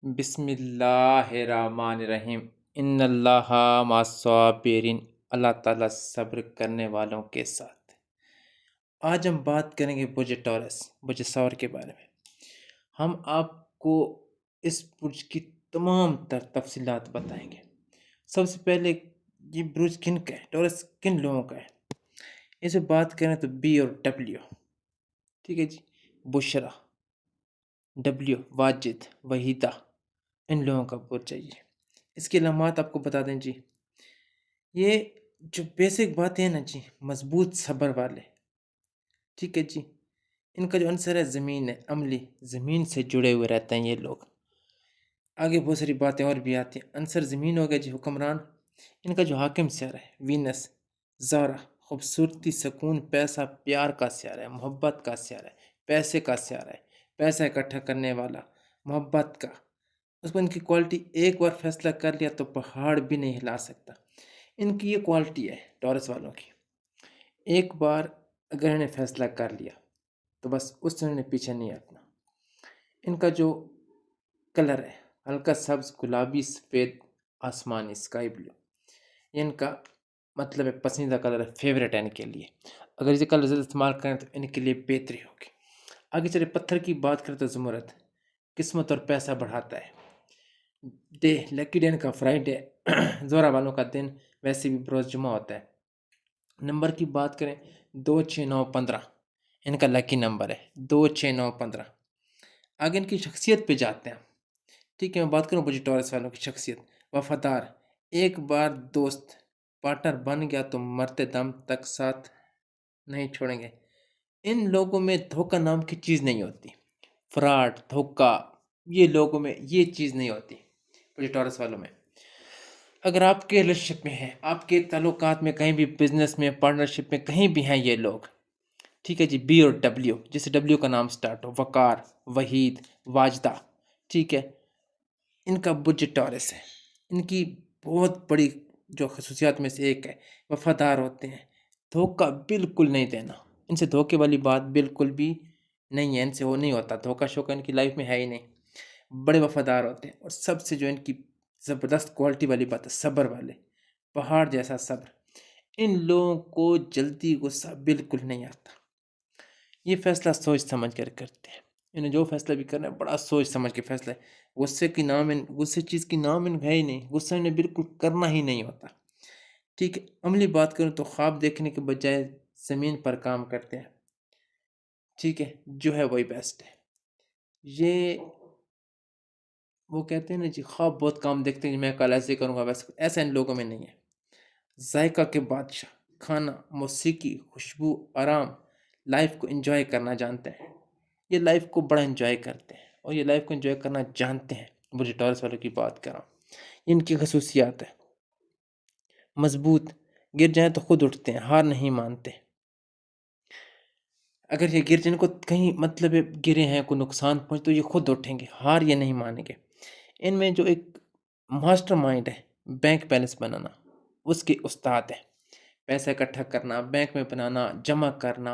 بسم اللہ الرحمن الرحیم ان اللہ مع الصابرین، اللہ تعالیٰ صبر کرنے والوں کے ساتھ۔ آج ہم بات کریں گے برج ٹورس، برج سور کے بارے میں۔ ہم آپ کو اس برج کی تمام تر تفصیلات بتائیں گے۔ سب سے پہلے یہ برج کن کا ہے، ٹورس کن لوگوں کا ہے؟ اسے بات کریں تو بی اور ڈبلیو، ٹھیک ہے جی۔ بشرا، ڈبلیو واجد، وحیدہ، ان لوگوں کا برج چاہیے۔ اس کی علامات آپ کو بتا دیں جی۔ یہ جو بیسک باتیں ہیں نا جی، مضبوط صبر والے، ٹھیک ہے جی۔ ان کا جو عنصر ہے زمین ہے، عملی، زمین سے جڑے ہوئے رہتے ہیں یہ لوگ۔ آگے بہت ساری باتیں اور بھی آتی ہیں۔ عنصر زمین ہو گیا جی، حکمران۔ ان کا جو حاکم سیارہ ہے وینس، زہرہ، خوبصورتی، سکون، پیسہ، پیار کا سیارہ ہے، محبت کا سیارہ ہے، پیسے کا سیارہ ہے، پیسہ اکٹھا کرنے والا، محبت کا۔ اس کو ان کی کوالٹی، ایک بار فیصلہ کر لیا تو پہاڑ بھی نہیں ہلا سکتا۔ ان کی یہ کوالٹی ہے ٹورس والوں کی، ایک بار اگر انہیں فیصلہ کر لیا تو بس اس سے انہیں پیچھے نہیں ہٹنا۔ ان کا جو کلر ہے ہلکا سبز، گلابی، سفید، آسمانی، اسکائی بلو، یہ ان کا مطلب ہے پسندیدہ کلر ہے، فیوریٹ ہے ان کے لیے۔ اگر یہ کلر زیادہ استعمال کریں تو ان کے لیے بہتری ہوگی۔ آگے چلے پتھر کی بات کریں تو زمرد، قسمت اور پیسہ بڑھاتا ہے۔ ڈے، لکی ڈے کا فرائیڈے، زورا والوں کا دن، ویسے بھی بروز جمعہ ہوتا ہے۔ نمبر کی بات کریں 2 6 9 15، ان کا لکی نمبر ہے 2 6 9 15۔ آگے ان کی شخصیت پہ جاتے ہیں، ٹھیک ہے۔ میں بات کروں برج ٹورس والوں کی شخصیت، وفادار، ایک بار دوست پارٹنر بن گیا تو مرتے دم تک ساتھ نہیں چھوڑیں گے۔ ان لوگوں میں دھوکہ نام کی چیز نہیں ہوتی، فراڈ، دھوکہ، یہ لوگوں میں یہ چیز نہیں ہوتی برج ٹورس والوں میں۔ اگر آپ کے ریلیشن میں ہیں، آپ کے تعلقات میں، کہیں بھی بزنس میں، پارٹنرشپ میں، کہیں بھی ہیں یہ لوگ، ٹھیک ہے جی۔ بی اور ڈبلیو، جیسے ڈبلیو کا نام سٹارٹ ہو، وقار، وحید، واجدہ، ٹھیک ہے۔ ان کا برج ٹورس ہے۔ ان کی بہت بڑی جو خصوصیات میں سے ایک ہے، وفادار ہوتے ہیں، دھوکہ بالکل نہیں دینا۔ ان سے دھوکے والی بات بالکل بھی نہیں ہے، ان سے وہ نہیں ہوتا، دھوکہ شوکہ ان کی لائف میں ہے ہی نہیں۔ بڑے وفادار ہوتے ہیں، اور سب سے جو ان کی زبردست کوالٹی والی بات ہے، صبر والے، پہاڑ جیسا صبر۔ ان لوگوں کو جلدی غصہ بالکل نہیں آتا، یہ فیصلہ سوچ سمجھ کر کرتے ہیں۔ انہیں جو فیصلہ بھی کرنا ہے بڑا سوچ سمجھ کے فیصلہ ہے۔ غصے چیز کی نام ان ہے ہی نہیں، غصہ انہیں بالکل کرنا ہی نہیں ہوتا، ٹھیک ہے۔ عملی بات کروں تو خواب دیکھنے کے بجائے زمین پر کام کرتے ہیں، ٹھیک ہے، جو ہے وہی بیسٹ ہے۔ یہ وہ کہتے ہیں نا جی، خواب بہت کام دیکھتے ہیں، میں کل ایسے کروں گا ویسے، ایسا ان لوگوں میں نہیں ہے۔ ذائقہ کے بادشاہ، کھانا، موسیقی، خوشبو، آرام، لائف کو انجوائے کرنا جانتے ہیں۔ یہ لائف کو بڑا انجوائے کرتے ہیں، اور یہ لائف کو انجوائے کرنا جانتے ہیں۔ برج ٹورس والوں کی بات کر رہا ہوں، ان کی خصوصیات ہے، مضبوط، گر جائیں تو خود اٹھتے ہیں، ہار نہیں مانتے۔ اگر یہ گر جن کو کہیں مطلب ہے گرے ہیں، کوئی نقصان پہنچ تو یہ خود اٹھیں گے، ہار یہ نہیں مانیں گے۔ ان میں جو ایک ماسٹر مائنڈ ہے، بینک بیلنس بنانا، اس کے استاد ہیں۔ پیسہ اکٹھا کرنا، بینک میں بنانا، جمع کرنا،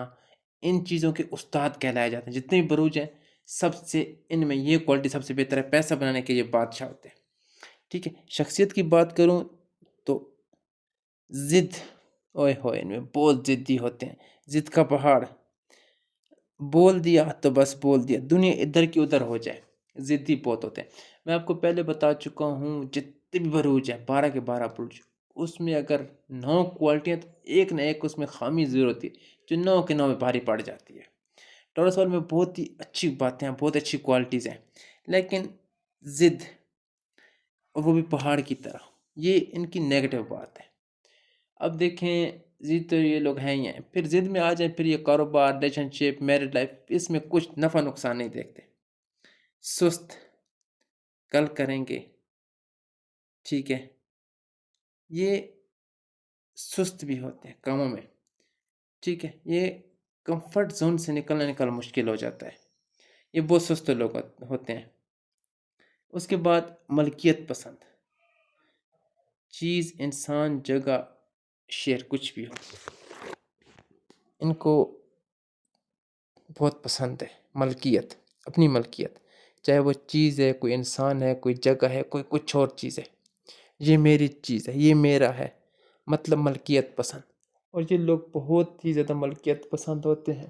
ان چیزوں کے استاد کہلائے جاتے ہیں۔ جتنے بھی بروج ہیں، سب سے ان میں یہ کوالٹی سب سے بہتر ہے، پیسہ بنانے کے یہ بادشاہ ہوتے ہیں، ٹھیک ہے۔ شخصیت کی بات کروں تو ضد، اوئے ہوئے، ان میں بہت ضدی ہوتے ہیں، ضد کا پہاڑ، بول دیا تو بس بول دیا، دنیا ادھر کی ادھر ہو جائے، ضدی بہت ہوتے ہیں۔ میں آپ کو پہلے بتا چکا ہوں، جتنے بھی بروج ہیں 12 کے 12 بروج، اس میں اگر 9 کوالٹیاں تو ایک نہ ایک اس میں خامی ضرور ہوتی ہے، جو 9 کے 9 میں بھاری پڑ جاتی ہے۔ ٹورس والوں میں بہت ہی اچھی باتیں ہیں، بہت اچھی کوالٹیز ہیں، لیکن ضد، اور وہ بھی پہاڑ کی طرح، یہ ان کی نیگیٹو بات ہے۔ اب دیکھیں، ضد تو یہ لوگ ہیں ہی ہیں، پھر ضد میں آ جائیں، پھر یہ کاروبار، ریلیشن شپ، میرڈ لائف، اس میں کچھ نفع نقصان نہیں دیکھتے۔ سست، کل کریں گے، ٹھیک ہے، یہ سست بھی ہوتے ہیں کاموں میں، ٹھیک ہے، یہ کمفرٹ زون سے نکلنا مشکل ہو جاتا ہے، یہ بہت سست لوگ ہوتے ہیں۔ اس کے بعد ملکیت پسند، چیز، انسان، جگہ، شہر، کچھ بھی ہو، ان کو بہت پسند ہے ملکیت، اپنی ملکیت، چاہے وہ چیز ہے، کوئی انسان ہے، کوئی جگہ ہے، کوئی کچھ اور چیز ہے، یہ میری چیز ہے، یہ میرا ہے، مطلب ملکیت پسند۔ اور یہ لوگ بہت ہی زیادہ ملکیت پسند ہوتے ہیں،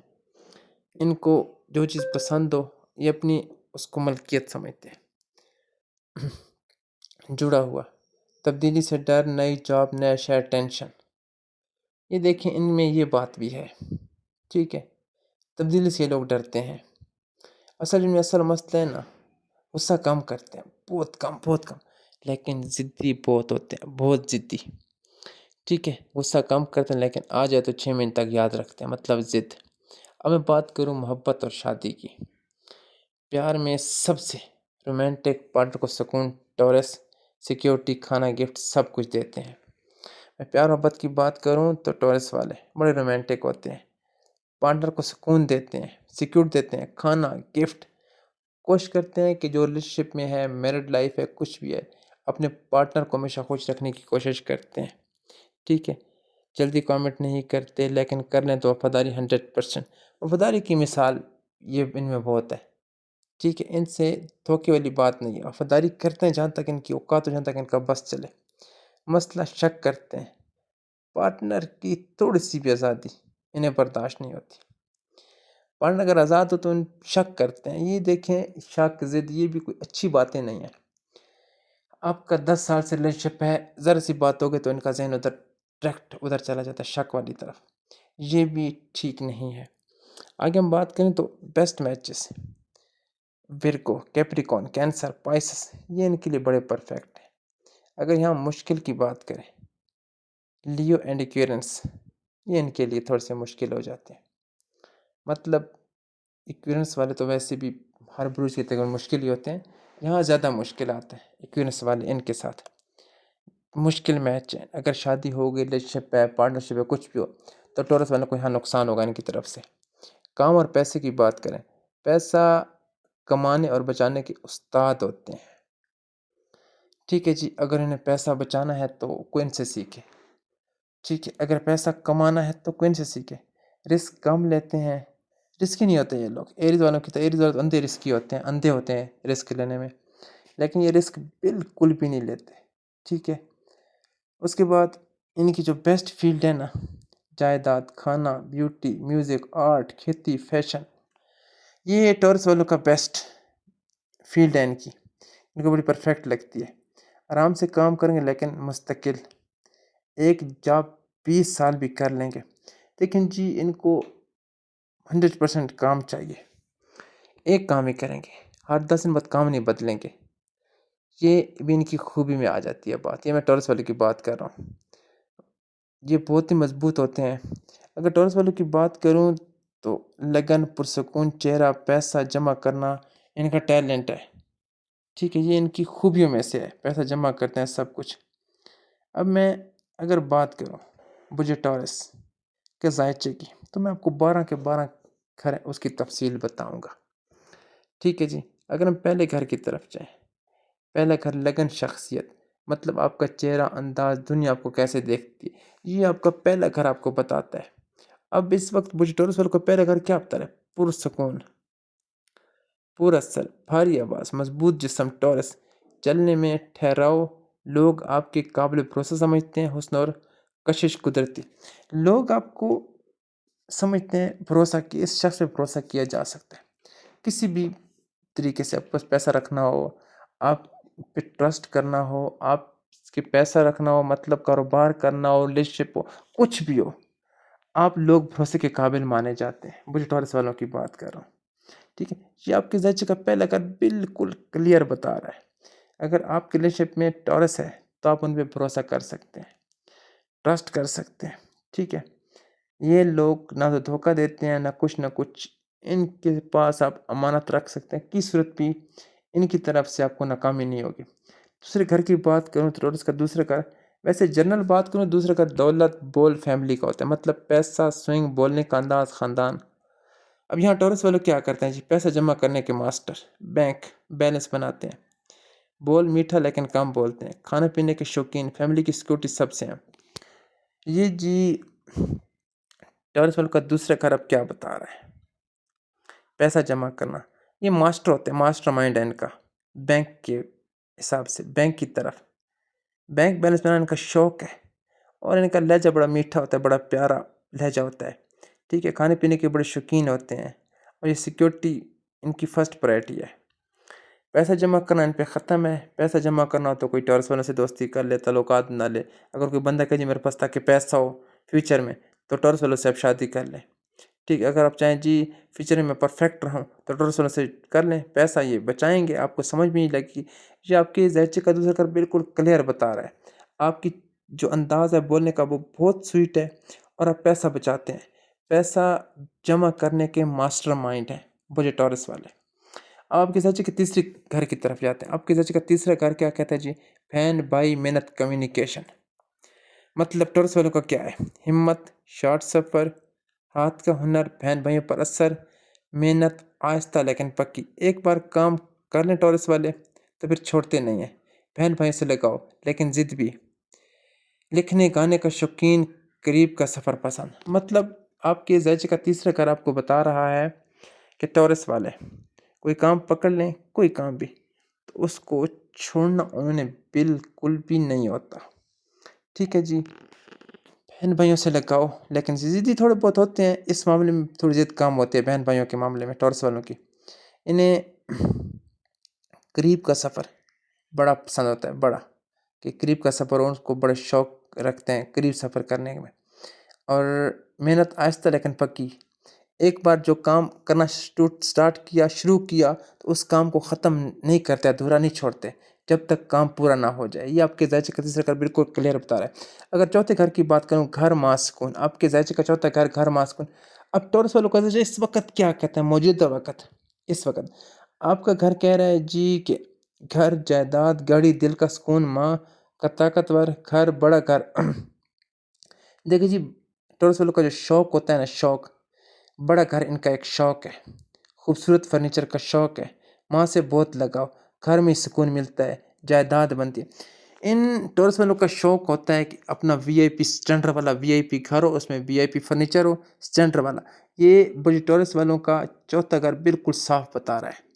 ان کو جو چیز پسند ہو یہ اپنی اس کو ملکیت سمجھتے ہیں۔ جڑا ہوا، تبدیلی سے ڈر، نئی جاب، نیا شہر، ٹینشن۔ یہ دیکھیں ان میں یہ بات بھی ہے، ٹھیک ہے، تبدیلی سے یہ لوگ ڈرتے ہیں۔ اصل مسئلہ ہے نا، غصہ کم کرتے ہیں، بہت کم بہت کم، لیکن ضدی بہت ہوتے ہیں، بہت ضدی، ٹھیک ہے، غصہ کم کرتے ہیں لیکن آ جائے تو 6 مہینے تک یاد رکھتے ہیں، مطلب ضد۔ اب میں بات کروں محبت اور شادی کی۔ پیار میں سب سے رومانٹک پارٹنر کو سکون، ٹورس، سیکیورٹی، کھانا، گفٹ، سب کچھ دیتے ہیں۔ میں پیار محبت کی بات کروں تو ٹورس والے بڑے رومانٹک ہوتے ہیں، پارٹنر کو سکون دیتے ہیں، سیکیور دیتے ہیں، کھانا، گفٹ، کوشش کرتے ہیں کہ جو ریلیشن شپ میں ہے، میرڈ لائف ہے، کچھ بھی ہے، اپنے پارٹنر کو ہمیشہ خوش رکھنے کی کوشش کرتے ہیں، ٹھیک ہے، جلدی کامنٹ نہیں کرتے، لیکن کر لیں تو وفاداری 100%۔ وفاداری کی مثال یہ ان میں بہت ہے، ٹھیک ہے، ان سے دھوکے والی بات نہیں ہے، وفاداری کرتے ہیں جہاں تک ان کی اوقات ہو، جہاں تک ان کا بس چلے۔ مسئلہ شک کرتے ہیں، پارٹنر کی تھوڑی سی بھی آزادی انہیں برداشت نہیں ہوتی۔ پارٹنر اگر آزاد ہو تو ان شک کرتے ہیں، یہ دیکھیں شک، ضد، یہ بھی کوئی اچھی باتیں نہیں ہیں۔ آپ کا 10 سال سے ریلیشن شپ ہے، ذرا سی بات ہوگی تو ان کا ذہن ڈائریکٹ ادھر چلا جاتا ہے، شک والی طرف، یہ بھی ٹھیک نہیں ہے۔ آگے ہم بات کریں تو best matches, Virgo, Capricorn, cancer, Pisces, یہ ان کے لیے بڑے پرفیکٹ ہیں۔ اگر یہاں مشکل کی بات کریں، لیو اینڈ ایکویرنس، یہ ان کے لیے تھوڑے سے مشکل ہو جاتے ہیں، مطلب ایکویرنس والے تو ویسے بھی ہر بروج کی تقریباً مشکل ہی ہوتے ہیں، یہاں زیادہ مشکل آتے ہیں ایکویرنس والے، ان کے ساتھ مشکل میچ ہے۔ اگر شادی ہو گئی، ریلیشن شپ ہے، پارٹنرشپ ہے، کچھ بھی ہو تو ٹورس والوں کو یہاں نقصان ہوگا ان کی طرف سے۔ کام اور پیسے کی بات کریں، پیسہ کمانے اور بچانے کے استاد ہوتے ہیں، ٹھیک ہے جی، اگر انہیں پیسہ بچانا ہے تو کوئی ان سے سیکھے، ٹھیک ہے، اگر پیسہ کمانا ہے تو کوئی ان سے سیکھے۔ رسک کم لیتے ہیں، رسکی نہیں ہوتے یہ لوگ، ایریز والوں کی تو ایریز والے اندھے رسکی ہوتے ہیں، اندھے ہوتے ہیں رسک لینے میں، لیکن یہ رسک بالکل بھی نہیں لیتے، ٹھیک ہے۔ اس کے بعد ان کی جو بیسٹ فیلڈ ہے نا، جائیداد، کھانا، بیوٹی، میوزک، آرٹ، کھیتی، فیشن، یہ ٹورس والوں کا بیسٹ فیلڈ ہے ان کو بڑی پرفیکٹ لگتی ہے۔ آرام سے کام کریں گے لیکن مستقل، ایک جاب 20 سال بھی کر لیں گے، لیکن جی ان کو 100% کام چاہیے، ایک کام ہی کریں گے، ہر 10 دن بعد کام نہیں بدلیں گے، یہ بھی ان کی خوبی میں آ جاتی ہے بات، یہ میں ٹورس والوں کی بات کر رہا ہوں، یہ بہت ہی مضبوط ہوتے ہیں۔ اگر ٹورس والوں کی بات کروں تو لگن، پرسکون چہرہ، پیسہ جمع کرنا ان کا ٹیلنٹ ہے، ٹھیک ہے، یہ ان کی خوبیوں میں سے ہے، پیسہ جمع کرتے ہیں سب کچھ۔ اب میں اگر بات کروں بجے ٹورس کے ذائچے کی تو میں آپ کو 12 کے 12 گھر اس کی تفصیل بتاؤں گا، ٹھیک ہے جی۔ اگر ہم پہلے گھر کی طرف جائیں، پہلا گھر لگن، شخصیت، مطلب آپ کا چہرہ، انداز، دنیا آپ کو کیسے دیکھتی ہے، یہ آپ کا پہلا گھر آپ کو بتاتا ہے۔ اب اس وقت بجے ٹورس والوں کو پہلا گھر کیا بتا رہا ہے؟ پرسکون، پراثر، بھاری آواز، مضبوط جسم، ٹورس، چلنے میں ٹھہراؤ، لوگ آپ کے قابل بھروسہ سمجھتے ہیں، حسن اور کشش قدرتی، لوگ آپ کو سمجھتے ہیں بھروسہ کہ اس شخص پہ بھروسہ کیا جا سکتا ہے، کسی بھی طریقے سے آپ کو پیسہ رکھنا ہو، آپ پہ ٹرسٹ کرنا ہو، آپ کے پیسہ رکھنا ہو، مطلب کاروبار کرنا ہو، ریلیشن شپ ہو، کچھ بھی ہو، آپ لوگ بھروسے کے قابل مانے جاتے ہیں۔ مجھے ٹورس والوں کی بات کر رہا ہوں، ٹھیک ہے، یہ آپ کے ذائچے کا پہلا گھر بالکل کلیئر بتا رہا ہے۔ اگر آپ کے ریلیشن شپ میں ٹورس ہے تو آپ ان پہ بھروسہ کر سکتے ہیں، ٹرسٹ کر سکتے ہیں، ٹھیک ہے، یہ لوگ نہ تو دھوکہ دیتے ہیں، نہ کچھ ان کے پاس آپ امانت رکھ سکتے ہیں، کس صورت بھی ان کی طرف سے آپ کو ناکامی نہیں ہوگی۔ دوسرے گھر کی بات کروں تو ٹورس کا دوسرا گھر، ویسے جنرل بات کروں دوسرا گھر دولت، بول، فیملی کا ہوتا ہے، مطلب پیسہ، سوئنگ، بولنے کا انداز، خاندان۔ اب یہاں ٹورس والے کیا کرتے ہیں جی؟ پیسہ جمع کرنے کے ماسٹر، بینک بیلنس بناتے ہیں، بول میٹھا لیکن کم بولتے ہیں، کھانے پینے کے شوقین، فیملی کی سیکورٹی سب سے ہیں۔ یہ جی ٹورس والوں کا دوسرا گھر اب کیا بتا رہا ہے؟ پیسہ جمع کرنا، یہ ماسٹر ہوتے ہیں، ماسٹر مائنڈ ہے ان کا بینک کے حساب سے، بینک کی طرف بینک بیلنس بنانے کا شوق ہے، اور ان کا لہجہ بڑا میٹھا ہوتا ہے، بڑا پیارا لہجہ ہوتا ہے، ٹھیک ہے، کھانے پینے کے بڑے شوقین ہوتے ہیں، اور یہ سیکیورٹی ان کی فرسٹ پرائرٹی ہے۔ پیسہ جمع کرنا ان پہ ختم ہے، پیسہ جمع کرنا ہو تو کوئی ٹورس والوں سے دوستی کر لے، تعلقات نہ لے۔ اگر کوئی بندہ کہ جی میرے پاس تاکہ پیسہ ہو فیوچر میں، تو ٹورس والوں سے آپ شادی کر لیں، ٹھیک ہے۔ اگر آپ چاہیں جی فیوچر میں پرفیکٹ رہوں تو ٹورس والوں سے کر لیں، پیسہ یہ بچائیں گے، آپ کو سمجھ بھی نہیں لگے گی۔ یہ آپ کے ذہچے کا دوسرا کر بالکل کلیئر بتا رہا ہے، آپ کی جو انداز ہے بولنے کا وہ بہت سویٹ ہے، اور آپ پیسہ بچاتے ہیں، پیسہ جمع کرنے کے ماسٹر مائنڈ ہیں وہ جو ٹورس والے۔ آپ کے ذہچے کے تیسری گھر کی طرف جاتے ہیں، آپ کے ذہچے کا تیسرا گھر کیا کہتا ہے جی؟ فین بائی محنت کمیونیکیشن۔ مطلب ٹورس والوں کا کیا ہے؟ ہمت، شارٹ سفر، ہاتھ کا ہنر، بہن بھائیوں پر اثر، محنت آہستہ لیکن پکی۔ ایک بار کام کر لیں ٹورس والے تو پھر چھوڑتے نہیں ہیں، بہن بھائیوں سے لگاؤ لیکن ضد بھی، لکھنے گانے کا شوقین، قریب کا سفر پسند۔ مطلب آپ کے ذہچے کا تیسرا گھر آپ کو بتا رہا ہے کہ ٹورس والے کوئی کام پکڑ لیں، کوئی کام بھی، تو اس کو چھوڑنا انہیں بالکل بھی نہیں ہوتا، ٹھیک ہے جی۔ بہن بھائیوں سے لگاؤ لیکن ضدی تھوڑے بہت ہوتے ہیں، اس معاملے میں تھوڑی ضد کام ہوتی ہے بہن بھائیوں کے معاملے میں ٹورس والوں کی۔ انہیں قریب کا سفر بڑا پسند ہوتا ہے، بڑا، کہ قریب کا سفر، اور اس کو بڑے شوق رکھتے ہیں قریب سفر کرنے میں۔ اور محنت آہستہ لیکن پکی، ایک بار جو کام کرنا شروع کیا تو اس کام کو ختم نہیں کرتے، ادھورا نہیں چھوڑتے جب تک کام پورا نہ ہو جائے۔ یہ آپ کے ذہچے کا تیسرا گھر بالکل کلیئر بتا رہا ہے۔ اگر چوتھے گھر کی بات کروں، گھر ماسکون، آپ کے ذہچے کا چوتھا گھر ماسکون۔ اب ٹورس والوں کا ذہچہ اس وقت کیا کہتا ہے؟ موجودہ وقت، اس وقت آپ کا گھر کہہ رہا ہے جی کہ گھر، جائیداد، گاڑی، دل کا سکون، ماں کا طاقتور گھر، بڑا گھر۔ دیکھیں جی، ٹورس والوں کا جو شوق ہوتا ہے نا، شوق، بڑا گھر ان کا ایک شوق ہے، خوبصورت فرنیچر کا شوق ہے، ماں سے بہت لگاؤ، گھر میں سکون ملتا ہے، جائیداد بنتی ہے۔ ان ٹورس والوں کا شوق ہوتا ہے کہ اپنا وی آئی پی اسٹینڈرڈ والا وی آئی پی گھر ہو، اس میں وی آئی پی فرنیچر ہو، اسٹینڈرڈ والا۔ یہ بجے ٹورس والوں کا چوتھا گھر بالکل صاف بتا رہا ہے۔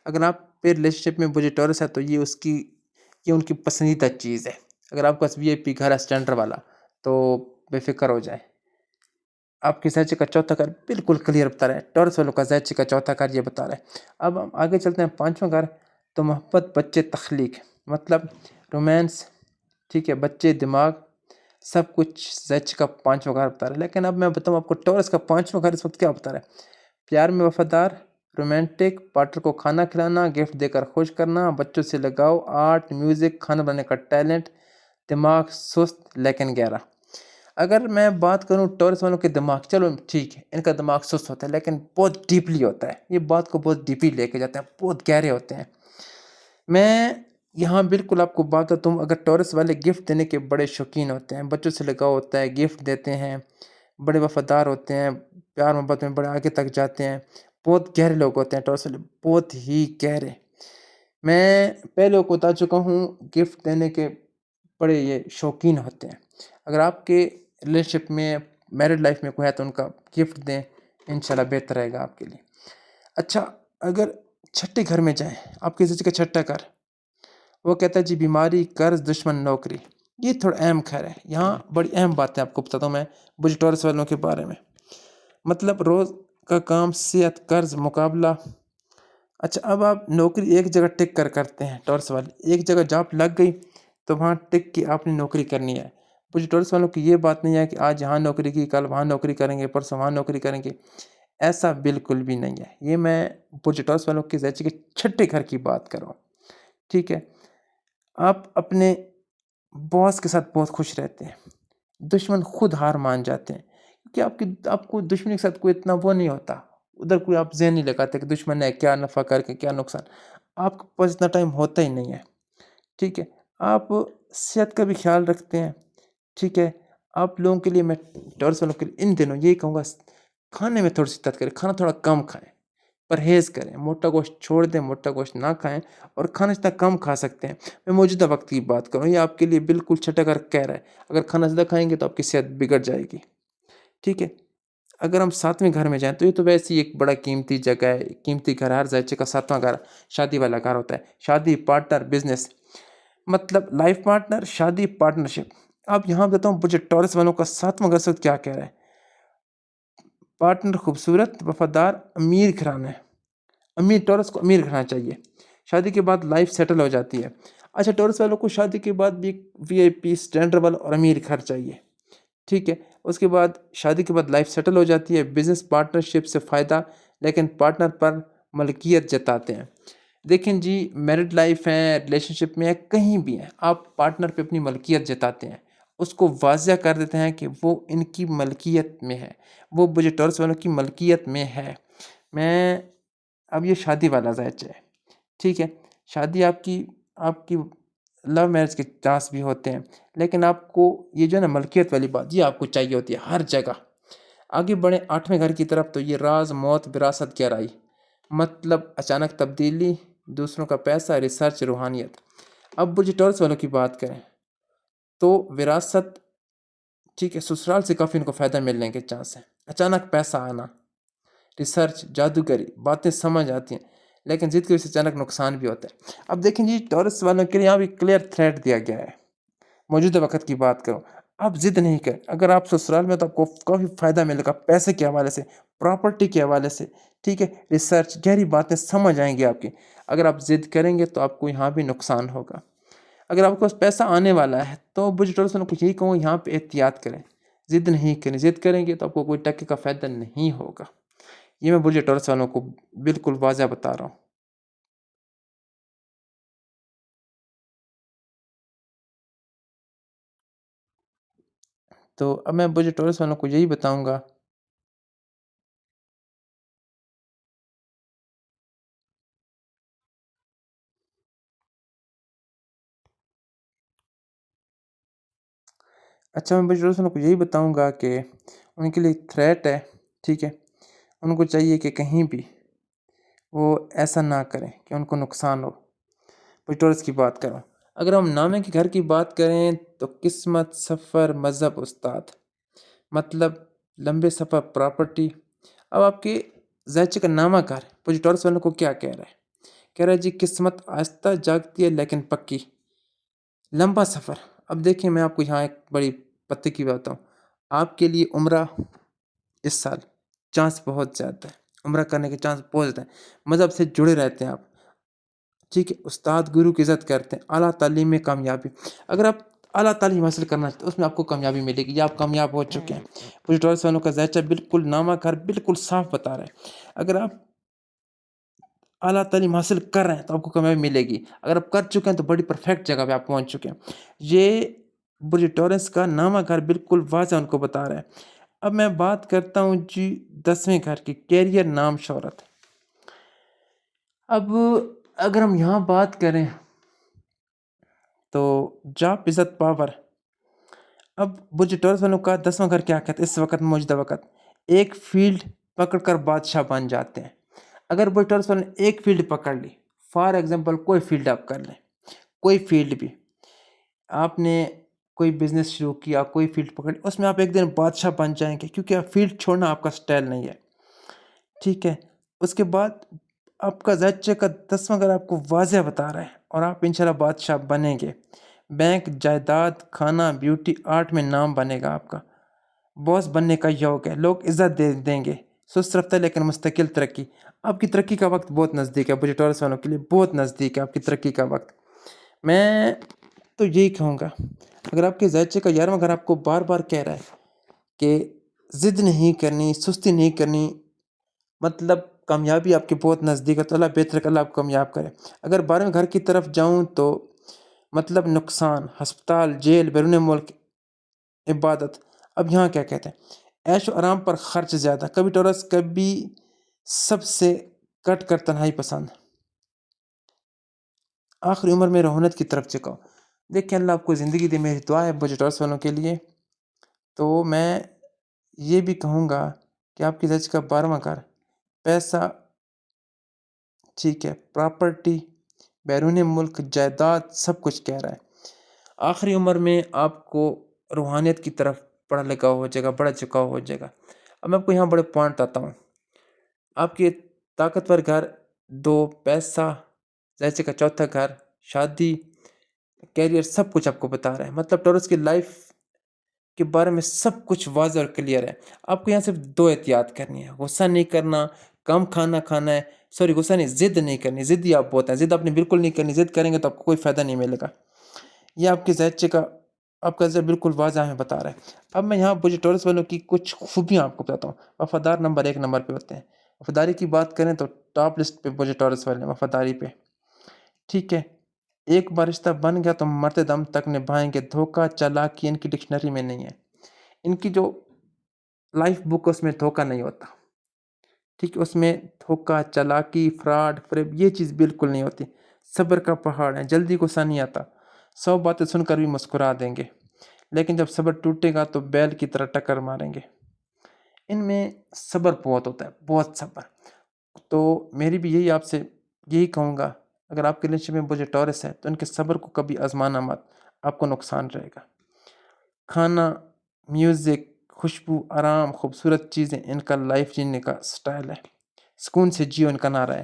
اگر آپ پہ ریلیشن شپ میں بجے ٹورس ہے تو یہ ان کی پسندیدہ چیز ہے۔ اگر آپ کے پاس وی آئی پی گھر ہے اسٹینڈرڈ والا تو بے فکر ہو جائے۔ آپ کے ذہچے کا چوتھا گھر بالکل کلیئر بتا رہا ہے، ٹورس والوں کا ذہچے کا چوتھا گھر یہ بتا رہا ہے۔ اب ہم آگے چلتے ہیں، پانچواں گھر تو محبت، بچے، تخلیق، مطلب رومانس، ٹھیک ہے، بچے، دماغ، سب کچھ ذہچے کا پانچواں گھر بتا رہا ہے۔ لیکن اب میں بتاؤں آپ کو ٹورس کا پانچواں گھر اس وقت کیا بتا رہا ہے؟ پیار میں وفادار، رومانٹک، پارٹنر کو کھانا کھلانا، گفٹ دے کر خوش کرنا، بچوں سے لگاؤ، آرٹ، میوزک، کھانا بنانے کا ٹیلنٹ، دماغ سست لیکن گہرا۔ اگر میں بات کروں ٹورس والوں کے دماغ، چلو ٹھیک ہے، ان کا دماغ سست ہوتا ہے لیکن بہت ڈیپلی ہوتا ہے، یہ بات کو بہت ڈیپلی لے کے جاتے ہیں، بہت گہرے ہوتے ہیں۔ میں یہاں بالکل آپ کو بات بتاتا ہوں، اگر ٹورس والے گفٹ دینے کے بڑے شوقین ہوتے ہیں، بچوں سے لگاؤ ہوتا ہے، گفٹ دیتے ہیں، بڑے وفادار ہوتے ہیں، پیار محبت میں بڑے آگے تک جاتے ہیں، بہت گہرے لوگ ہوتے ہیں ٹورس والے، بہت ہی گہرے۔ میں پہلے کو بتا چکا ہوں، گفٹ دینے کے بڑے یہ شوقین ہوتے ہیں۔ اگر آپ کے ریلیشن شپ میں، میرڈ لائف میں کوئی ہے تو ان کا گفٹ دیں، انشاءاللہ بہتر رہے گا آپ کے لیے۔ اچھا، اگر چھٹے گھر میں جائیں، آپ کے ذہن کا چھٹا گھر، وہ کہتا ہے جی بیماری، قرض، دشمن، نوکری۔ یہ تھوڑا اہم گھر ہے، یہاں بڑی اہم باتیں آپ کو بتاتا ہوں میں بجے ٹورس والوں کے بارے میں۔ مطلب روز کا کام، صحت، قرض، مقابلہ۔ اچھا، اب آپ نوکری ایک جگہ ٹک کر کرتے ہیں ٹورس والے، ایک جگہ جاب لگ گئی تو وہاں ٹک کے آپ نے نوکری کرنی ہے۔ کچھ ٹورس والوں کی یہ بات نہیں ہے کہ آج یہاں نوکری کی، کل وہاں نوکری کریں گے، پرسوں وہاں نوکری کریں گے، ایسا بالکل بھی نہیں ہے۔ یہ میں کچھ ٹورس والوں کے ذہچے کے چھٹے گھر کی بات کر رہا ہوں، ٹھیک ہے۔ آپ اپنے باس کے ساتھ بہت خوش رہتے ہیں، دشمن خود ہار مان جاتے ہیں، کیونکہ آپ کو دشمن کے ساتھ کوئی اتنا وہ نہیں ہوتا، ادھر کوئی آپ ذہن نہیں لگاتے کہ دشمن نے کیا نفع کر کے کیا نقصان، آپ کے پاس اتنا ٹائم ہوتا ہی نہیں ہے، ٹھیک ہے۔ آپ صحت کا بھی خیال رکھتے ہیں، ٹھیک ہے۔ آپ لوگوں کے لیے، میں ٹورس والوں کے لیے ان دنوں یہی کہوں گا، کھانے میں تھوڑی سی احتیاط کریں، کھانا تھوڑا کم کھائیں، پرہیز کریں، موٹا گوشت چھوڑ دیں، موٹا گوشت نہ کھائیں، اور کھانا جتنا کم کھا سکتے ہیں۔ میں موجودہ وقت کی بات کروں، یہ آپ کے لیے بالکل چھٹا گھر کہہ رہا ہے، اگر کھانا زیادہ کھائیں گے تو آپ کی صحت بگڑ جائے گی، ٹھیک ہے۔ اگر ہم ساتویں گھر میں جائیں تو یہ تو ویسے ہی ایک بڑا قیمتی جگہ ہے، قیمتی گھر، ہر زائچے کا ساتواں گھر شادی والا گھر ہوتا ہے۔ شادی، پارٹنر، بزنس، مطلب لائف پارٹنر، شادی، پارٹنرشپ۔ اب یہاں دیتا ہوں بجٹ ٹورس والوں کا ساتواں گھر سے کیا کہہ رہا ہے۔ پارٹنر خوبصورت، وفادار، امیر گھرانا ہے۔ امیر ٹورس کو امیر گھرانا چاہیے۔ شادی کے بعد لائف سیٹل ہو جاتی ہے۔ اچھا، ٹورس والوں کو شادی کے بعد بھی وی آئی پی، اسٹینڈرڈ والا اور امیر گھر چاہیے، ٹھیک ہے۔ اس کے بعد شادی کے بعد لائف سیٹل ہو جاتی ہے، بزنس پارٹنرشپ سے فائدہ، لیکن پارٹنر پر ملکیت جتاتے ہیں۔ دیکھیں جی، میرڈ لائف ہے، ریلیشن شپ میں ہے، کہیں بھی ہیں، آپ پارٹنر پہ اپنی ملکیت جتاتے ہیں، اس کو واضح کر دیتے ہیں کہ وہ ان کی ملکیت میں ہے، وہ بجٹ ٹورس والوں کی ملکیت میں ہے۔ اب یہ شادی والا زائچہ ہے، ٹھیک ہے۔ شادی آپ کی لو میرج کے چانس بھی ہوتے ہیں، لیکن آپ کو یہ جو ہے نا ملکیت والی بات، یہ آپ کو چاہیے ہوتی ہے ہر جگہ۔ آگے بڑھیں آٹھویں گھر کی طرف، تو یہ راز، موت، وراثت، گہرائی، مطلب اچانک تبدیلی، دوسروں کا پیسہ، ریسرچ، روحانیت۔ اب بجٹ ٹورس والوں کی بات کریں تو وراثت، ٹھیک ہے، سسرال سے کافی ان کو فائدہ ملنے کے چانس ہیں، اچانک پیسہ آنا، ریسرچ، جادوگری، باتیں سمجھ آتی ہیں، لیکن ضد کی وجہ سے اچانک نقصان بھی ہوتا ہے۔ اب دیکھیں جی، ٹورس والوں کے لیے یہاں بھی کلیئر تھریٹ دیا گیا ہے۔ موجودہ وقت کی بات کرو، آپ ضد نہیں کریں، اگر آپ سسرال میں تو آپ کو کافی فائدہ ملے گا، پیسے کے حوالے سے، پراپرٹی کے حوالے سے، ٹھیک ہے، ریسرچ، گہری باتیں سمجھ آئیں گی آپ کی۔ اگر آپ ضد کریں گے تو آپ کو یہاں بھی نقصان ہوگا۔ اگر آپ کو پیسہ آنے والا ہے تو بجٹ ٹورس والوں کو یہی کہوں، یہاں پہ احتیاط کریں، ضد نہیں کریں، ضد کریں گے تو آپ کو کوئی ٹکے کا فائدہ نہیں ہوگا۔ یہ میں بجٹ ٹورس والوں کو بالکل واضح بتا رہا ہوں۔ تو اب میں بجٹ ٹورس والوں کو یہی بتاؤں گا، اچھا، میں بجٹ ٹورس والوں کو یہی بتاؤں گا کہ ان کے لیے تھریٹ ہے، ٹھیک ہے۔ ان کو چاہیے کہ کہیں بھی وہ ایسا نہ کریں کہ ان کو نقصان ہو۔ بجٹ ٹورس کی بات کروں، اگر ہم نامے کے گھر کی بات کریں تو قسمت، سفر، مذہب، استاد، مطلب لمبے سفر، پراپرٹی۔ اب آپ کے ذائچے کا نامہ گھر بجٹ ٹورس والوں کو کیا کہہ رہا ہے؟ کہہ رہا ہے جی، قسمت آہستہ جاگتی ہے لیکن پکی، لمبا سفر۔ اب دیکھیں، میں آپ کو یہاں ایک بڑی پتے کی بات ہوں، آپ کے لیے عمرہ اس سال چانس بہت زیادہ ہے، عمرہ کرنے کے چانس بہت زیادہ ہیں، مذہب سے جڑے رہتے ہیں آپ، ٹھیک ہے، استاد، گرو کی عزت کرتے ہیں، اعلیٰ تعلیم میں کامیابی۔ اگر آپ اعلیٰ تعلیم حاصل کرنا چاہتے ہیں، اس میں آپ کو کامیابی ملے گی، یا آپ کامیاب ہو چکے ہیں۔ بجٹ ٹورس والوں کا ذائچہ بالکل نامہ گھر بالکل صاف بتا رہا ہے، اگر آپ اعلیٰ تعلیم حاصل کر رہے ہیں تو آپ کو کامیابی ملے گی، اگر آپ کر چکے ہیں تو بڑی پرفیکٹ جگہ پہ آپ پہنچ چکے ہیں۔ یہ بجٹ ٹورس کا نامہ گھر بالکل واضح ان کو بتا رہا ہے۔ اب میں بات کرتا ہوں جی 10ویں گھر کی، کیریئر، نام، شہرت۔ اب اگر ہم یہاں بات کریں تو جاب، عزت، پاور۔ اب بجٹ ٹورس والوں کا 10واں گھر کیا کہتا ہے اس وقت، موجودہ وقت؟ ایک فیلڈ پکڑ کر بادشاہ بن جاتے ہیں۔ اگر بجٹ ٹورس والوں نے ایک فیلڈ پکڑ لی، فار ایگزامپل کوئی فیلڈ آپ کر لیں، کوئی فیلڈ بھی، آپ نے کوئی بزنس شروع کیا، کوئی فیلڈ پکڑ لی، اس میں آپ ایک دن بادشاہ بن جائیں گے، کیونکہ آپ فیلڈ چھوڑنا آپ کا سٹائل نہیں ہے، ٹھیک ہے۔ اس کے بعد آپ کا ذائچے کا 10واں گھر آپ کو واضح بتا رہا ہے، اور آپ انشاءاللہ بادشاہ بنیں گے۔ بینک، جائیداد، کھانا، بیوٹی، آرٹ میں نام بنے گا آپ کا، باس بننے کا یوگ ہے، لوگ عزت دیں گے، سست رفتہ لیکن مستقل ترقی۔ آپ کی ترقی کا وقت بہت نزدیک ہے، بجٹ ٹورس والوں کے لیے بہت نزدیک ہے آپ کی ترقی کا وقت۔ میں تو یہی کہوں گا، اگر آپ کے ذائچے کا 11واں گھر آپ کو بار بار کہہ رہا ہے کہ ضد نہیں کرنی، سستی نہیں کرنی، مطلب کامیابی آپ کے بہت نزدیک ہے، تو اللہ بہتر کہ اللہ آپ کو کامیاب کرے۔ اگر 12ویں گھر کی طرف جاؤں تو مطلب نقصان، ہسپتال، جیل، بیرون ملک، عبادت۔ اب یہاں کیا کہتے ہیں؟ عیش و آرام پر خرچ زیادہ، کبھی ٹورس، کبھی سب سے کٹ کر تنہائی پسند، آخری عمر میں رہونت کی طرف چکاؤ۔ دیکھیں، اللہ آپ کو زندگی دے، میری دعا ہے بجٹ ٹورس والوں کے لیے۔ تو میں یہ بھی کہوں گا کہ آپ کی ذائچے کا 12واں گھر پیسہ، ٹھیک ہے، پراپرٹی، بیرون ملک، جائیداد، سب کچھ کہہ رہا ہے۔ آخری عمر میں آپ کو روحانیت کی طرف پڑھا لکھا ہو جائے گا، بڑا چکا ہو جائے گا۔ اب میں آپ کو یہاں بڑے پوائنٹ بتاتا ہوں. آپ کے طاقتور گھر، 2 پیسہ، جیسے کا چوتھا گھر، شادی، کیریئر، سب کچھ آپ کو بتا رہا ہے. مطلب ٹورس کی لائف کے بارے میں سب کچھ واضح اور کلیئر ہے. آپ کو یہاں صرف 2 احتیاط کرنی ہے. غصہ نہیں کرنا، کم کھانا کھانا ہے. سوری، غصہ نہیں، ضد نہیں کرنی. ضدی آپ بہت ہیں، ضد آپ نے بالکل نہیں کرنی. ضد کریں گے تو آپ کو کوئی فائدہ نہیں ملے گا. یہ آپ کے زیچے کا، آپ کا ذہن بالکل واضح ہمیں بتا رہا ہے. اب میں یہاں مجھے ٹورس والوں کی کچھ خوبیاں آپ کو بتاتا ہوں. وفادار نمبر 1 نمبر پہ ہوتے ہیں. وفاداری کی بات کریں تو ٹاپ لسٹ پہ مجھے ٹورس والے ہیں وفاداری پہ. ٹھیک ہے، ایک بار رشتہ بن گیا تو مرتے دم تک نبھائیں گے. دھوکہ چالاکی ان کی ڈکشنری میں نہیں ہے. ان کی جو لائف بک اس میں دھوکہ نہیں ہوتا. ٹھیک ہے، اس میں دھوکہ چالاکی فراڈ فریب یہ چیز بالکل نہیں ہوتی. صبر کا پہاڑ ہے، جلدی غصہ نہیں آتا. 100 باتیں سن کر بھی مسکرا دیں گے، لیکن جب صبر ٹوٹے گا تو بیل کی طرح ٹکر ماریں گے. ان میں صبر بہت ہوتا ہے، بہت صبر. تو میری بھی یہی آپ سے یہی کہوں گا، اگر آپ کے ریلیشن میں مجھے ٹورس ہے تو ان کے صبر کو کبھی آزمانا مت، آپ کو نقصان رہے گا. کھانا، میوزک، خوشبو، آرام، خوبصورت چیزیں ان کا لائف جینے کا سٹائل ہے. سکون سے جیو ان کا نعرہ ہے.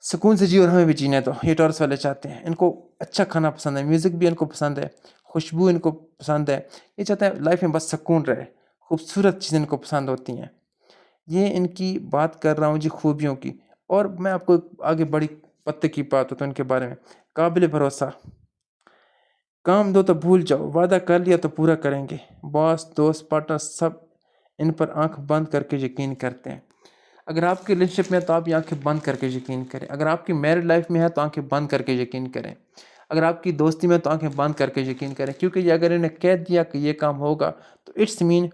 سکون سے جیو اور ہمیں بھی جینے دو، یہ ٹورس والے چاہتے ہیں. ان کو اچھا کھانا پسند ہے، میوزک بھی ان کو پسند ہے، خوشبو ان کو پسند ہے. یہ چاہتے ہیں لائف میں بس سکون رہے. خوبصورت چیزیں ان کو پسند ہوتی ہیں. یہ ان کی بات کر رہا ہوں جی خوبیوں کی. اور میں آپ کو آگے بڑی پتے کی بات ہوتا ہے ان کے بارے میں. قابل بھروسہ. کام دو تو بھول جاؤ، وعدہ کر لیا تو پورا کریں گے. باس، دوست، پارٹنر سب ان پر آنکھ بند کر کے یقین کرتے ہیں. اگر آپ کی ریلیشن شپ میں ہے تو آپ یہ آنکھیں بند کر کے یقین کریں. اگر آپ کی میرڈ لائف میں ہے تو آنکھیں بند کر کے یقین کریں. اگر آپ کی دوستی میں تو آنکھیں بند کر کے یقین کریں. کیونکہ یہ اگر انہیں کہہ دیا کہ یہ کام ہوگا تو اٹس مین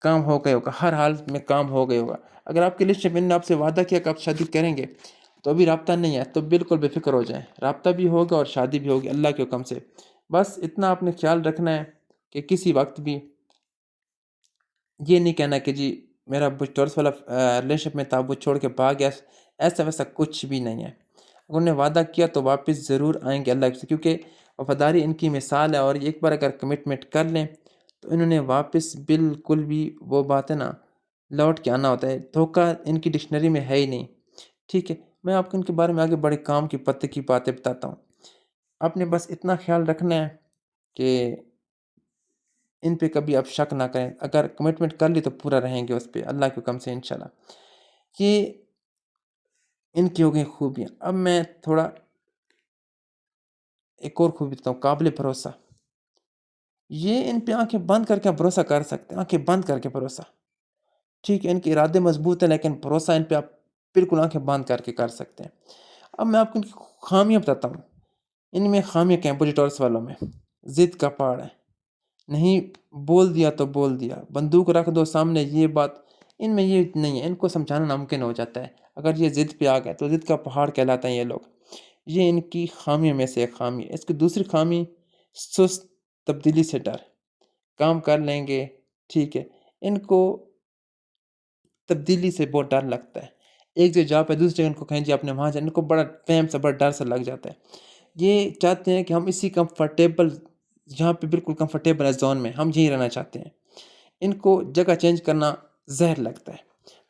کام ہو گئے ہوگا، ہر حالت میں کام ہو گئے ہوگا. اگر آپ کی ریلیشن شپ نے آپ سے وعدہ کیا کہ آپ شادی کریں گے تو ابھی رابطہ نہیں ہے تو بالکل بے فکر ہو جائیں. رابطہ بھی ہوگا اور شادی بھی ہوگی اللہ کے حکم سے. بس اتنا آپ نے خیال رکھنا ہے کہ کسی وقت بھی یہ نہیں کہنا کہ جی میرا ٹورس والا ریلیشن شپ میں تھا وہ چھوڑ کے بھاگ گیا. ایسا ویسا کچھ بھی نہیں ہے. اگر انہوں نے وعدہ کیا تو واپس ضرور آئیں گے اللہ سے، کیونکہ وفاداری ان کی مثال ہے. اور ایک بار اگر کمٹمنٹ کر لیں تو انہوں نے واپس بالکل بھی وہ بات ہے نا لوٹ کے آنا ہوتا ہے. دھوکہ ان کی ڈکشنری میں ہے ہی نہیں. ٹھیک ہے، میں آپ کو ان کے بارے میں آگے بڑے کام کی پتے کی باتیں بتاتا ہوں. آپ نے بس اتنا خیال رکھنا ہے کہ ان پہ کبھی آپ شک نہ کریں. اگر کمٹمنٹ کر لی تو پورا رہیں گے اس پہ اللہ کے حکم سے انشاءاللہ. یہ ان کی ہو گئی خوبیاں. اب میں تھوڑا ایک اور خوبی بتاؤں، قابل بھروسہ. یہ ان پہ آنکھیں بند کر کے آپ بھروسہ کر سکتے ہیں، آنکھیں بند کر کے بھروسہ. ٹھیک ہے، ان کے ارادے مضبوط ہیں لیکن بھروسہ ان پہ آپ بالکل آنکھیں بند کر کے کر سکتے ہیں. اب میں آپ کو ان کی خامیاں بتاتا ہوں. ان میں خامیاں کیا ہیں ٹورس والوں میں؟ ضد کا پہاڑ ہے. نہیں بول دیا تو بول دیا، بندوق رکھ دو سامنے، یہ بات ان میں یہ نہیں ہے. ان کو سمجھانا ناممکن ہو جاتا ہے. اگر یہ ضد پہ آ گئے تو ضد کا پہاڑ کہلاتے ہیں یہ لوگ. یہ ان کی خامیوں میں سے ایک خامی ہے. اس کی دوسری خامی سست تبدیلی سے ڈر. کام کر لیں گے، ٹھیک ہے، ان کو تبدیلی سے بہت ڈر لگتا ہے. ایک جگہ پہ دوسری جگہ ان کو کہیں جی اپنے وہاں جائیں، ان کو بڑا فہم سے بڑا ڈر سے لگ جاتا ہے. یہ چاہتے ہیں کہ ہم اسی کمفرٹیبل، جہاں پہ بالکل کمفرٹیبل ہے زون میں، ہم یہیں رہنا چاہتے ہیں. ان کو جگہ چینج کرنا زہر لگتا ہے.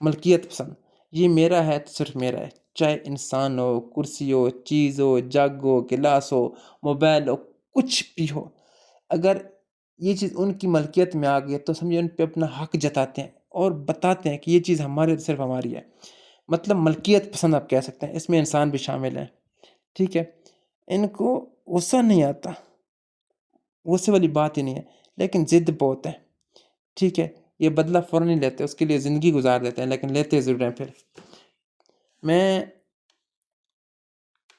ملکیت پسند. یہ میرا ہے تو صرف میرا ہے، چاہے انسان ہو، کرسی ہو، چیز ہو، جگ ہو، گلاس ہو، موبائل ہو، کچھ بھی ہو. اگر یہ چیز ان کی ملکیت میں آ گئی تو سمجھے ان پہ اپنا حق جتاتے ہیں اور بتاتے ہیں کہ یہ چیز ہماری صرف ہماری ہے. مطلب ملکیت پسند آپ کہہ سکتے ہیں، اس میں انسان بھی شامل ہے. ٹھیک ہے، ان کو غصہ نہیں آتا، غصے والی بات ہی نہیں ہے، لیکن ضد بہت ہے. ٹھیک ہے، یہ بدلہ فوراً نہیں لیتے، اس کے لیے زندگی گزار دیتے ہیں لیکن لیتے ضرور ہیں. پھر میں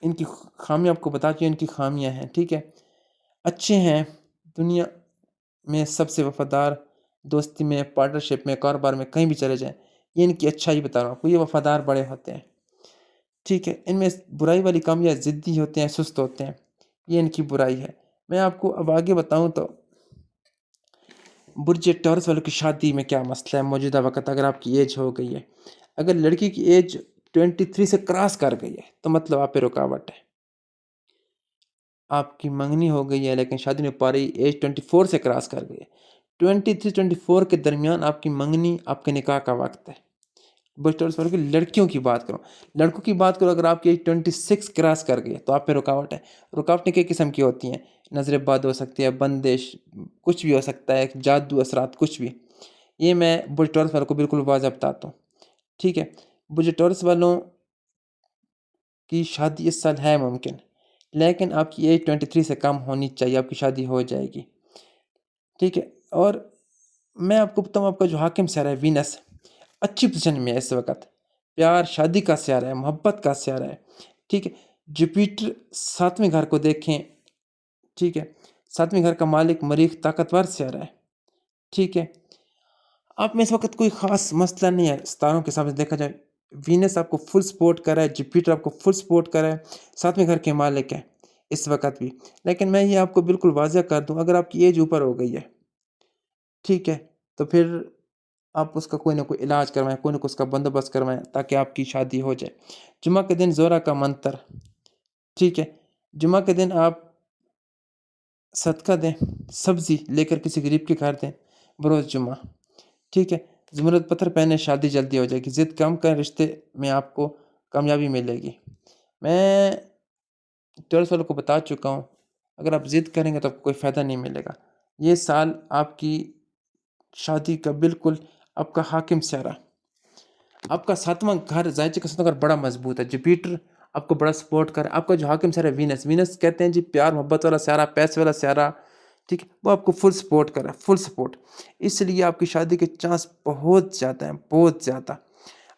ان کی خامیاں آپ کو بتا چاہیے، ان کی خامیاں ہیں. ٹھیک ہے، اچھے ہیں، دنیا میں سب سے وفادار، دوستی میں، پارٹنرشپ میں، کاروبار میں، کہیں بھی چلے جائیں. یہ ان کی اچھائی بتا رہا ہوں آپ کو، یہ وفادار بڑے ہوتے ہیں. ٹھیک ہے، ان میں برائی والی کامیاں ضدی ہوتے ہیں، سست ہوتے ہیں. یہ ان کی برائی ہے. میں آپ کو اب آگے بتاؤں تو برج ٹورس والوں کی شادی میں کیا مسئلہ ہے موجودہ وقت. اگر آپ کی ایج ہو گئی ہے، اگر لڑکی کی ایج 23 سے کراس کر گئی ہے تو مطلب آپ پہ رکاوٹ ہے. آپ کی منگنی ہو گئی ہے لیکن شادی نہیں ہو پا رہی، ایج 24 سے کراس کر گئی ہے 23-24 کے درمیان آپ کی منگنی، آپ کے نکاح کا وقت ہے۔ بچوں کی لڑکیوں کی بات کروں، لڑکوں کی بات کروں، اگر آپ کی 26 کراس کر گئے تو آپ پہ رکاوٹ ہے۔ رکاوٹیں کئی قسم کی ہوتی ہیں، نظر بد ہو سکتی ہے، بندش، کچھ بھی ہو سکتا ہے، جادو اثرات، کچھ بھی۔ یہ میں برج ٹورس والوں کو بالکل واضح بتاتا ہوں، ٹھیک ہے۔ برج ٹورس والوں کی شادی اس سال ہے ممکن، لیکن آپ کی ایج 23 سے کم ہونی چاہیے، آپ کی شادی ہو جائے گی، ٹھیک ہے۔ اور میں آپ کو بتاؤں، آپ کا جو حاکم سیارہ ہے وینس، اچھی پوزیشن میں ہے اس وقت، پیار شادی کا سیارہ ہے، محبت کا سیارہ ہے، ٹھیک ہے۔ جوپیٹر 7ویں گھر کو دیکھیں، ٹھیک ہے، 7ویں گھر کا مالک مریخ طاقتور سیارہ ہے، ٹھیک ہے۔ آپ میں اس وقت کوئی خاص مسئلہ نہیں ہے، ستاروں کے سامنے دیکھا جائے وینس آپ کو فل سپورٹ کر رہا ہے، جوپیٹر آپ کو فل سپورٹ کر رہا ہے، 7ویں گھر کے مالک ہے اس وقت بھی۔ لیکن میں یہ آپ کو بالکل واضح کر دوں، اگر آپ کی ایج اوپر ہو گئی ہے، ٹھیک ہے، تو پھر آپ اس کا کوئی نہ کوئی علاج کروائیں، کوئی نہ کوئی اس کا بندوبست کروائیں تاکہ آپ کی شادی ہو جائے۔ جمعہ کے دن زورا کا منتر، ٹھیک ہے، جمعہ کے دن آپ صدقہ دیں، سبزی لے کر کسی غریب کے گھر دیں بروز جمعہ، ٹھیک ہے۔ زمرد پتھر پہنے، شادی جلدی ہو جائے گی۔ ضد کم کریں، رشتے میں آپ کو کامیابی ملے گی۔ میں 12 والوں کو بتا چکا ہوں، اگر آپ ضد کریں گے تو آپ کو کوئی فائدہ نہیں ملے گا۔ یہ سال آپ کی شادی کا بالکل آپ کا حاکم سیارہ، آپ کا 7واں گھر، زائچے کا 7واں گھر بڑا مضبوط ہے، جوپیٹر آپ کو بڑا سپورٹ کرے۔ آپ کا جو حاکم سیارہ ہے وینس، وینس کہتے ہیں جی پیار محبت والا سیارہ، پیسے والا سیارہ، ٹھیک ہے، وہ آپ کو فل سپورٹ کر رہا ہے، فل سپورٹ۔ اس لیے آپ کی شادی کے چانس بہت زیادہ ہیں، بہت زیادہ۔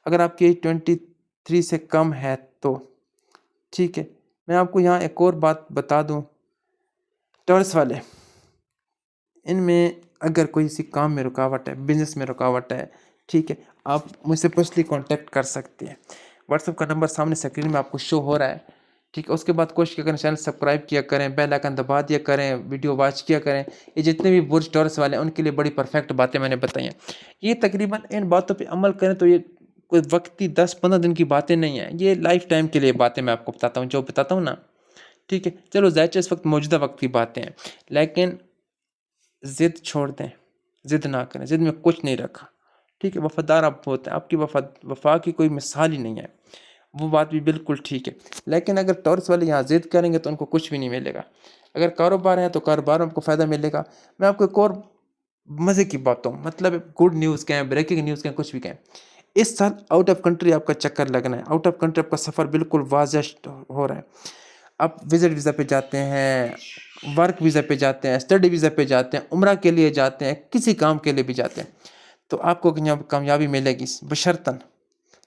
اگر آپ کی ایج 23 سے کم ہے تو ٹھیک ہے۔ میں آپ کو یہاں ایک اور بات بتا دوں، ٹورس والے، ان میں اگر کوئی سی کام میں رکاوٹ ہے، بزنس میں رکاوٹ ہے، ٹھیک ہے، آپ مجھ سے پرسنلی کانٹیکٹ کر سکتے ہیں۔ واٹس ایپ کا نمبر سامنے اسکرین میں آپ کو شو ہو رہا ہے، ٹھیک ہے۔ اس کے بعد کوشش کیا کریں چینل سبسکرائب کیا کریں، بیل آئکن دبا دیا کریں، ویڈیو واچ کیا کریں۔ یہ جتنے بھی برج ٹورس والے ہیں ان کے لیے بڑی پرفیکٹ باتیں میں نے بتائی ہیں۔ یہ تقریباً ان باتوں پہ عمل کریں تو یہ کوئی وقتی 10-15 دن کی باتیں نہیں ہیں، یہ لائف ٹائم کے لیے باتیں میں آپ کو بتاتا ہوں، جو بتاتا ہوں نا، ٹھیک ہے۔ چلو ظاہر اس وقت موجودہ وقت کی باتیں ہیں، لیکن ضد چھوڑ دیں، ضد نہ کریں، ضد میں کچھ نہیں رکھا، ٹھیک ہے۔ وفادار آپ ہوتے ہیں، آپ کی وفا کی کوئی مثال ہی نہیں ہے، وہ بات بھی بالکل ٹھیک ہے۔ لیکن اگر ٹورس والے یہاں ضد کریں گے تو ان کو کچھ بھی نہیں ملے گا۔ اگر کاروبار ہے تو کاروبار میں آپ کو فائدہ ملے گا۔ میں آپ کو ایک اور مزے کی بات ہوں، مطلب گڈ نیوز کہیں، بریکنگ نیوز کہیں، کچھ بھی کہیں، اس سال آؤٹ آف کنٹری آپ کا چکر لگنا ہے، آؤٹ آف کنٹری آپ کا سفر بالکل واضح ہو رہا ہے۔ آپ وزٹ ویزا پہ جاتے ہیں، ورک ویزا پہ جاتے ہیں، اسٹڈی ویزا پہ جاتے ہیں، عمرہ کے لیے جاتے ہیں، کسی کام کے لیے بھی جاتے ہیں، تو آپ کو کامیابی ملے گی، بشرطاً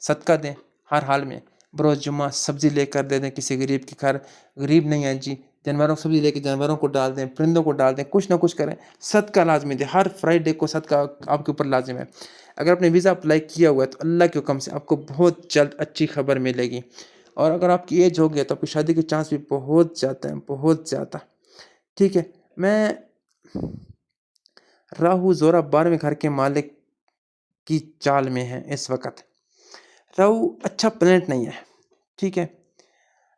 صدقہ دیں ہر حال میں۔ بروز جمعہ سبزی لے کر دے دیں کسی غریب کے گھر، غریب نہیں ہے جی، جانوروں کو سبزی لے کے جانوروں کو ڈال دیں، پرندوں کو ڈال دیں، کچھ نہ کچھ کریں، صدقہ لازمی دیں۔ ہر فرائیڈے کو صدقہ آپ کے اوپر لازم ہے۔ اگر آپ نے ویزا اپلائی کیا ہوا ہے تو اللہ کے حکم سے آپ کو بہت جلد اچھی خبر ملے گی۔ اور اگر آپ کی ایج ہو گئی تو آپ کی شادی کے چانس بھی بہت زیادہ ہیں، بہت زیادہ، ٹھیک ہے۔ میں راہو زورا 12ویں گھر کے مالک کی چال میں ہے اس وقت۔ راہو اچھا پلانٹ نہیں ہے، ٹھیک ہے۔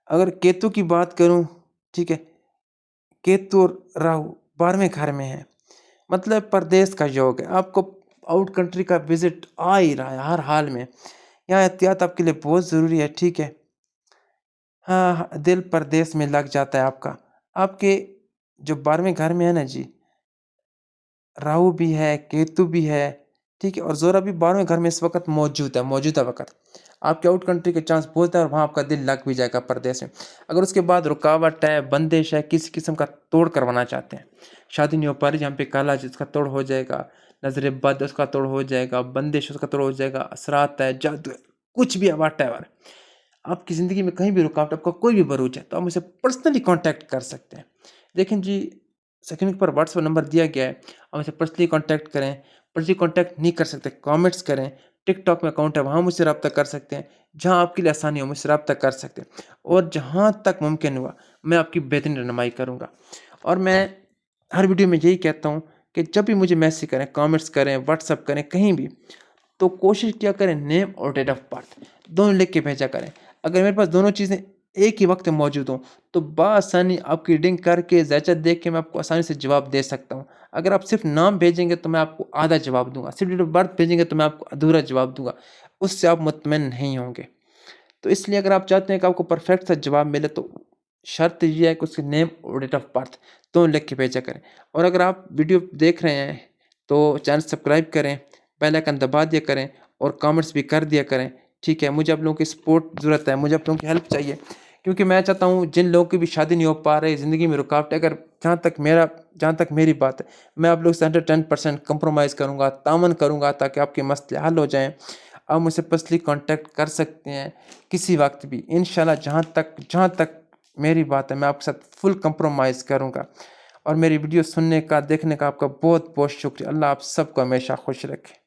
اگر کیتو کی بات کروں، ٹھیک ہے، کیتو اور راہو 12ویں گھر میں ہے، مطلب پردیس کا یوگ ہے، آپ کو آؤٹ کنٹری کا وزٹ آ ہی رہا ہے ہر حال میں۔ یہاں احتیاط آپ کے لیے بہت ضروری ہے، ٹھیک ہے۔ ہاں، دل پردیس میں لگ جاتا ہے آپ کا۔ آپ کے جو 12ویں گھر میں ہے نا جی، راہو بھی ہے، کیتو بھی ہے، ٹھیک ہے، اور زورا بھی 12ویں گھر میں اس وقت موجود ہے، موجودہ وقت۔ آپ کے آؤٹ کنٹری کے چانس بہت ہے اور وہاں آپ کا دل لگ بھی جائے گا پردیس میں۔ اگر اس کے بعد رکاوٹ ہے، بندش ہے، کسی قسم کا توڑ کروانا چاہتے ہیں، شادی نہیں ہو پا رہی، جہاں پہ کالا جس کا توڑ ہو جائے گا، نظر بد اس کا توڑ ہو جائے گا، بندش اس کا توڑ ہو جائے گا، اثرات ہے، جادو ہے، کچھ بھی ہے، واٹ ایور، آپ کی زندگی میں کہیں بھی رکاوٹ، آپ کا کوئی بھی بروج ہے تو آپ مجھ سے پرسنلی کانٹیکٹ کر سکتے ہیں۔ دیکھیں جی، سیکنڈ پر واٹس ایپ نمبر دیا گیا ہے، آپ مجھ سے پرسنلی کانٹیکٹ کریں۔ پرسنلی کانٹیکٹ نہیں کر سکتے، کامنٹس کریں، ٹک ٹاک میں اکاؤنٹ ہے، وہاں مجھ سے رابطہ کر سکتے ہیں، جہاں آپ کے لیے آسانی ہو مجھ سے رابطہ کر سکتے ہیں، اور جہاں تک ممکن ہوا میں آپ کی بہترین رہنمائی کروں گا۔ اور میں ہر ویڈیو میں یہی کہتا ہوں کہ جب بھی مجھے میسج کریں، کامنٹس کریں، واٹس ایپ کریں، کہیں بھی، تو کوشش کیا کریں نیم اور ڈیٹ آف برتھ دونوں لکھ کے بھیجا کریں۔ اگر میرے پاس دونوں چیزیں ایک ہی وقت میں موجود ہوں تو بآسانی آپ کی ریڈنگ کر کے ذائچہ دیکھ کے میں آپ کو آسانی سے جواب دے سکتا ہوں۔ اگر آپ صرف نام بھیجیں گے تو میں آپ کو آدھا جواب دوں گا، صرف ڈیٹ آف برتھ بھیجیں گے تو میں آپ کو ادھورا جواب دوں گا، اس سے آپ مطمئن نہیں ہوں گے۔ تو اس لیے اگر آپ چاہتے ہیں کہ آپ کو پرفیکٹ سا جواب ملے تو شرط یہ ہے کہ اس کے نیم اور ڈیٹ آف برتھ دونوں لکھ کے بھیجا کریں۔ اور اگر آپ ویڈیو دیکھ رہے ہیں تو چینل سبسکرائب کریں، بیل آئکن دبا دیا کریں اور کامنٹس بھی کر دیا کریں، ٹھیک ہے؟ مجھے آپ لوگوں کی سپورٹ ضرورت ہے، مجھے آپ لوگوں کی ہیلپ چاہیے، کیونکہ میں چاہتا ہوں جن لوگوں کی بھی شادی نہیں ہو پا رہی، زندگی میں رکاوٹ ہے، جہاں تک میری بات ہے، میں آپ لوگ سے 110% کمپرومائز کروں گا، تعاون کروں گا تاکہ آپ کے مسئلے حل ہو جائیں۔ آپ مجھ سے پرسنلی کانٹیکٹ کر سکتے ہیں کسی وقت بھی، انشاءاللہ جہاں تک میری بات ہے میں آپ کے ساتھ فل کمپرومائز کروں گا۔ اور میری ویڈیو سننے کا، دیکھنے کا آپ کا بہت بہت شکریہ۔ اللہ آپ سب کو ہمیشہ خوش رکھے۔